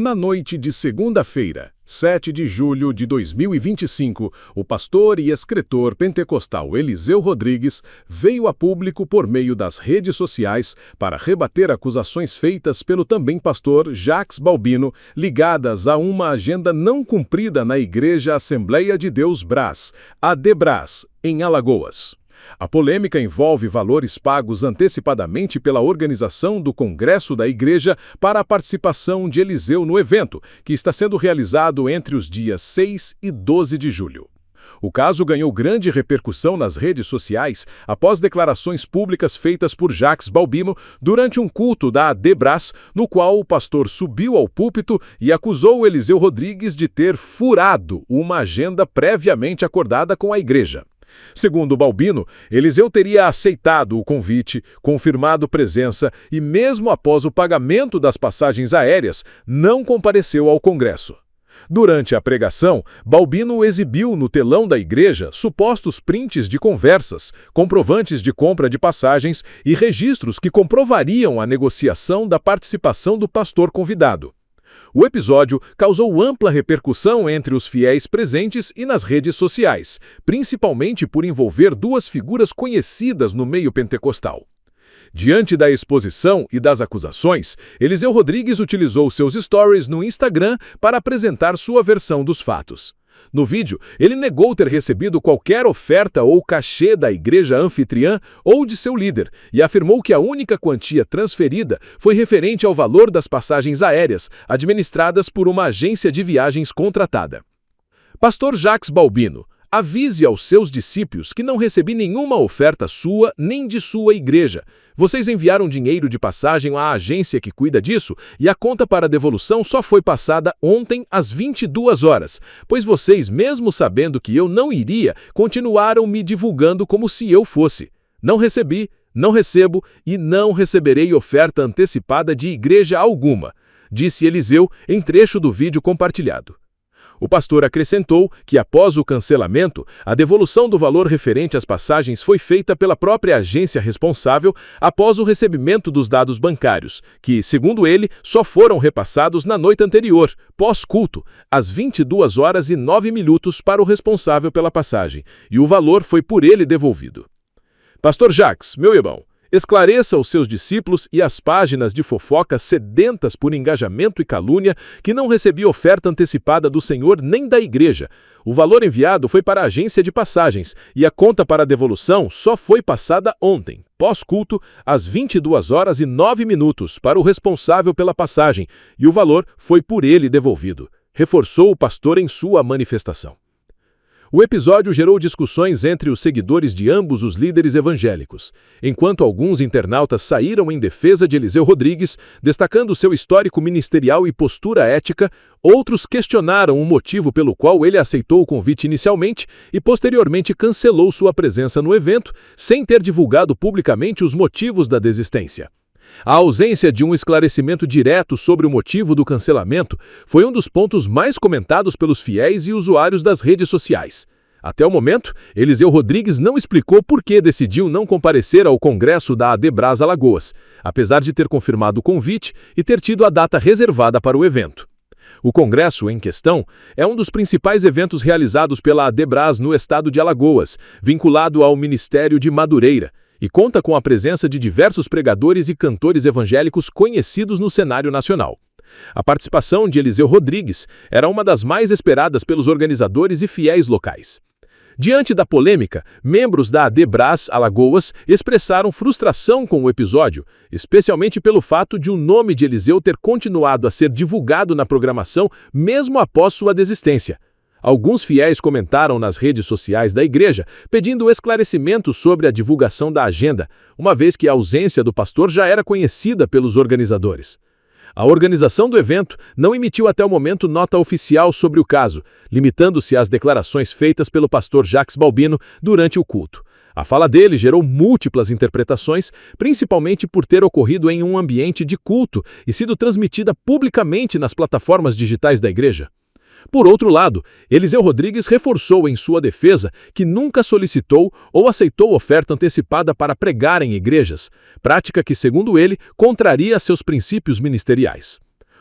Na noite de segunda-feira, 7 de julho de 2025, o pastor e escritor pentecostal Eliseu Rodrigues veio a público por meio das redes sociais para rebater acusações feitas pelo também pastor Jacques Balbino, ligadas a uma agenda não cumprida na Igreja Assembleia de Deus Brás, ADBRAS, em Alagoas. A polêmica envolve valores pagos antecipadamente pela organização do Congresso da Igreja para a participação de Eliseu no evento, que está sendo realizado entre os dias 6 e 12 de julho. O caso ganhou grande repercussão nas redes sociais após declarações públicas feitas por Jacques Balbino durante um culto da ADBRAS, no qual o pastor subiu ao púlpito e acusou Eliseu Rodrigues de ter furado uma agenda previamente acordada com a igreja. Segundo Balbino, Eliseu teria aceitado o convite, confirmado presença e, mesmo após o pagamento das passagens aéreas, não compareceu ao Congresso. Durante a pregação, Balbino exibiu no telão da igreja supostos prints de conversas, comprovantes de compra de passagens e registros que comprovariam a negociação da participação do pastor convidado. O episódio causou ampla repercussão entre os fiéis presentes e nas redes sociais, principalmente por envolver duas figuras conhecidas no meio pentecostal. Diante da exposição e das acusações, Eliseu Rodrigues utilizou seus stories no Instagram para apresentar sua versão dos fatos. No vídeo, ele negou ter recebido qualquer oferta ou cachê da igreja anfitriã ou de seu líder e afirmou que a única quantia transferida foi referente ao valor das passagens aéreas administradas por uma agência de viagens contratada. Pastor Jacques Balbino, avise aos seus discípulos que não recebi nenhuma oferta sua nem de sua igreja. Vocês enviaram dinheiro de passagem à agência que cuida disso e a conta para devolução só foi passada ontem às 22 horas, pois vocês, mesmo sabendo que eu não iria, continuaram me divulgando como se eu fosse. Não recebi, não recebo e não receberei oferta antecipada de igreja alguma, disse Eliseu em trecho do vídeo compartilhado. O pastor acrescentou que, após o cancelamento, a devolução do valor referente às passagens foi feita pela própria agência responsável após o recebimento dos dados bancários, que, segundo ele, só foram repassados na noite anterior, pós-culto, às 22 horas e 9 minutos para o responsável pela passagem, e o valor foi por ele devolvido. Pastor Jacques, meu irmão, esclareça aos seus discípulos e às páginas de fofoca sedentas por engajamento e calúnia que não recebi oferta antecipada do Senhor nem da igreja. O valor enviado foi para a agência de passagens e a conta para devolução só foi passada ontem, pós-culto, às 22 horas e 9 minutos para o responsável pela passagem, e o valor foi por ele devolvido, reforçou o pastor em sua manifestação. O episódio gerou discussões entre os seguidores de ambos os líderes evangélicos. Enquanto alguns internautas saíram em defesa de Eliseu Rodrigues, destacando seu histórico ministerial e postura ética, outros questionaram o motivo pelo qual ele aceitou o convite inicialmente e posteriormente cancelou sua presença no evento, sem ter divulgado publicamente os motivos da desistência. A ausência de um esclarecimento direto sobre o motivo do cancelamento foi um dos pontos mais comentados pelos fiéis e usuários das redes sociais. Até o momento, Eliseu Rodrigues não explicou por que decidiu não comparecer ao Congresso da ADBRAS Alagoas, apesar de ter confirmado o convite e ter tido a data reservada para o evento. O congresso em questão é um dos principais eventos realizados pela ADBRAS no estado de Alagoas, vinculado ao Ministério de Madureira, e conta com a presença de diversos pregadores e cantores evangélicos conhecidos no cenário nacional. A participação de Eliseu Rodrigues era uma das mais esperadas pelos organizadores e fiéis locais. Diante da polêmica, membros da ADBRAS Alagoas expressaram frustração com o episódio, especialmente pelo fato de o nome de Eliseu ter continuado a ser divulgado na programação mesmo após sua desistência. Alguns fiéis comentaram nas redes sociais da igreja pedindo esclarecimentos sobre a divulgação da agenda, uma vez que a ausência do pastor já era conhecida pelos organizadores. A organização do evento não emitiu até o momento nota oficial sobre o caso, limitando-se às declarações feitas pelo pastor Jacques Balbino durante o culto. A fala dele gerou múltiplas interpretações, principalmente por ter ocorrido em um ambiente de culto e sido transmitida publicamente nas plataformas digitais da igreja. Por outro lado, Eliseu Rodrigues reforçou em sua defesa que nunca solicitou ou aceitou oferta antecipada para pregar em igrejas, prática que, segundo ele, contraria seus princípios ministeriais.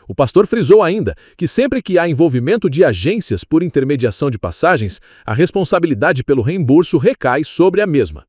O pastor frisou ainda que sempre que há envolvimento de agências por intermediação de passagens, a responsabilidade pelo reembolso recai sobre a mesma.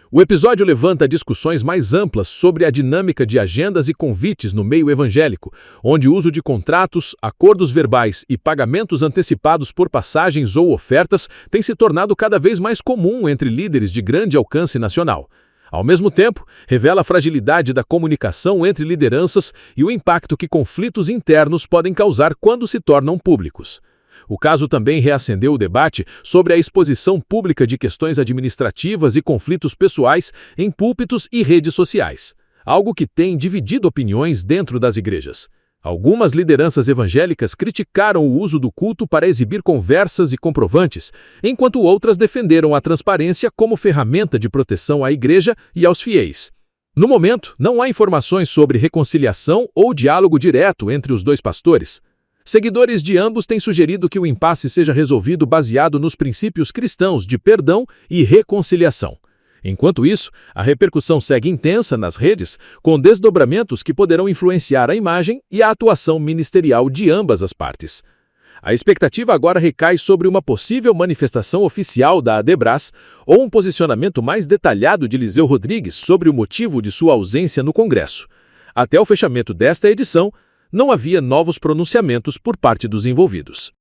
O episódio levanta discussões mais amplas sobre a dinâmica de agendas e convites no meio evangélico, onde o uso de contratos, acordos verbais e pagamentos antecipados por passagens ou ofertas tem se tornado cada vez mais comum entre líderes de grande alcance nacional. Ao mesmo tempo, revela a fragilidade da comunicação entre lideranças e o impacto que conflitos internos podem causar quando se tornam públicos. O caso também reacendeu o debate sobre a exposição pública de questões administrativas e conflitos pessoais em púlpitos e redes sociais, algo que tem dividido opiniões dentro das igrejas. Algumas lideranças evangélicas criticaram o uso do culto para exibir conversas e comprovantes, enquanto outras defenderam a transparência como ferramenta de proteção à igreja e aos fiéis. No momento, não há informações sobre reconciliação ou diálogo direto entre os dois pastores. Seguidores de ambos têm sugerido que o impasse seja resolvido baseado nos princípios cristãos de perdão e reconciliação. Enquanto isso, a repercussão segue intensa nas redes, com desdobramentos que poderão influenciar a imagem e a atuação ministerial de ambas as partes. A expectativa agora recai sobre uma possível manifestação oficial da Adebras ou um posicionamento mais detalhado de Eliseu Rodrigues sobre o motivo de sua ausência no Congresso. Até o fechamento desta edição, não havia novos pronunciamentos por parte dos envolvidos.